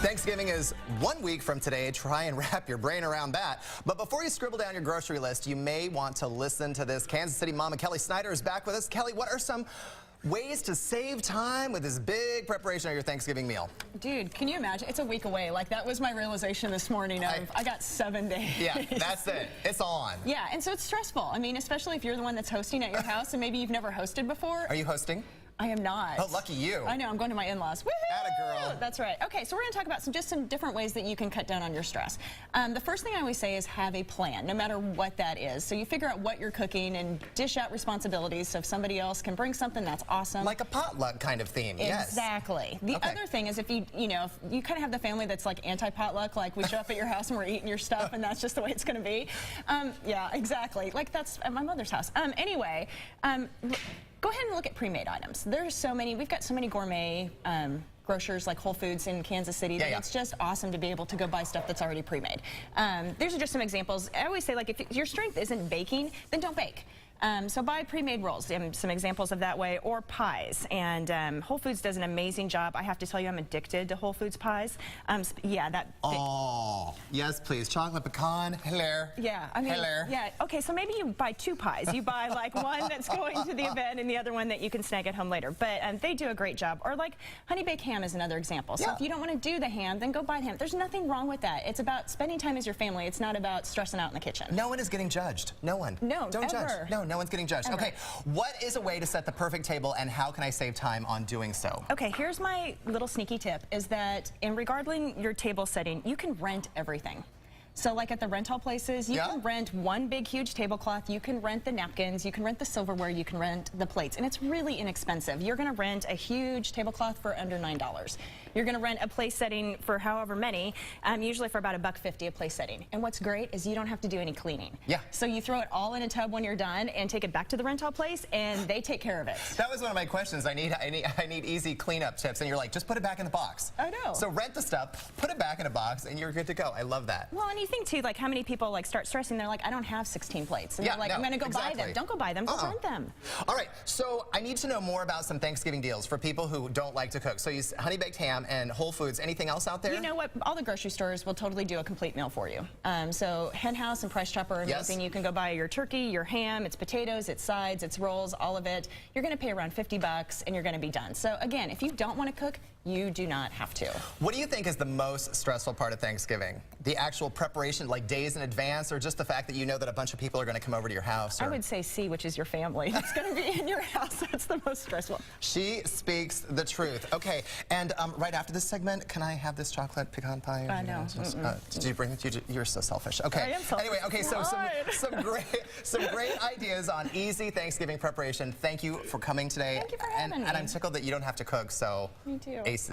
Thanksgiving is 1 week from today. Try and wrap your brain around that. But before you scribble down your grocery list, you may want to listen to this. Kansas City Mama Kelly Snyder is back with us. Kelly, what are some ways to save time with this big preparation of your Thanksgiving meal? Dude, can you imagine? It's a week away. Like, that was my realization this morning of I got 7 days. Yeah, that's it. It's on. Yeah, and so it's stressful. I mean, especially if you're the one that's hosting at your house and maybe you've never hosted before. Are you hosting? I am not. Oh, lucky you. I know, I'm going to my in-laws. Atta girl. That's right. Okay, so we're going to talk about some different ways that you can cut down on your stress. The first thing I always say is have a plan, no matter what that is. So you figure out what you're cooking and dish out responsibilities. So if somebody else can bring something, that's awesome. Like a potluck kind of theme, yes. Exactly. The other thing is if you kind of have the family that's like anti-potluck, like we show up at your house and we're eating your stuff and that's just the way it's going to be. Yeah, exactly. Like that's at my mother's house. Anyway, go ahead and look at pre-made items. There's so many, we've got so many gourmet grocers like Whole Foods in Kansas City that it's just awesome to be able to go buy stuff that's already pre-made. There's just some examples. I always say, like, if your strength isn't baking, then don't bake. So buy pre-made rolls, some examples of that way, or pies. And Whole Foods does an amazing job. I have to tell you, I'm addicted to Whole Foods pies. Yeah, that. Oh, yes, please. Chocolate pecan, hello. Yeah, I mean, hello. Yeah, okay, so maybe you buy 2 pies. You buy like one that's going to the event and the other one that you can snag at home later. But they do a great job. Or like honey baked ham is another example. So if you don't want to do the ham, then go buy the ham. There's nothing wrong with that. It's about spending time as your family. It's not about stressing out in the kitchen. No one is getting judged. No one. No, don't ever. judge. No one's getting judged. Ever. Okay, what is a way to set the perfect table and how can I save time on doing so? Okay, here's my little sneaky tip, is that in regarding your table setting, you can rent everything. So like at the rental places, you can rent one big huge tablecloth, you can rent the napkins, you can rent the silverware, you can rent the plates, and it's really inexpensive. You're gonna rent a huge tablecloth for under $9. You're gonna rent a place setting for however many, usually for about $1.50 a place setting. And what's great is you don't have to do any cleaning. Yeah. So you throw it all in a tub when you're done and take it back to the rental place and they take care of it. That was one of my questions. I need easy cleanup tips, and you're like, just put it back in the box. I know. So rent the stuff, put it back in a box, and you're good to go. I love that. Well, and you think too, like how many people like start stressing, they're like, I don't have 16 plates. And they're like, I'm gonna go buy them. Don't go buy them, go rent them. All right, so I need to know more about some Thanksgiving deals for people who don't like to cook. So you honey baked ham and Whole Foods. Anything else out there? You know what? All the grocery stores will totally do a complete meal for you. So Hen House and Price Chopper are amazing. You can go buy your turkey, your ham, it's potatoes, it's sides, it's rolls, all of it. You're gonna pay around $50 and you're gonna be done. So again, if you don't wanna cook, you do not have to. What do you think is the most stressful part of Thanksgiving? The actual preparation, like days in advance, or just the fact that you know that a bunch of people are gonna come over to your house? Or... I would say C, which is your family. It's gonna be in your house. That's the most stressful. She speaks the truth. Okay, and right after this segment, can I have this chocolate pecan pie? No. Did you bring it? You're so selfish. Okay. I am selfish. Anyway, okay, so some great ideas on easy Thanksgiving preparation. Thank you for coming today. Thank you for having me. And I'm tickled that you don't have to cook, so. Me too. Aces.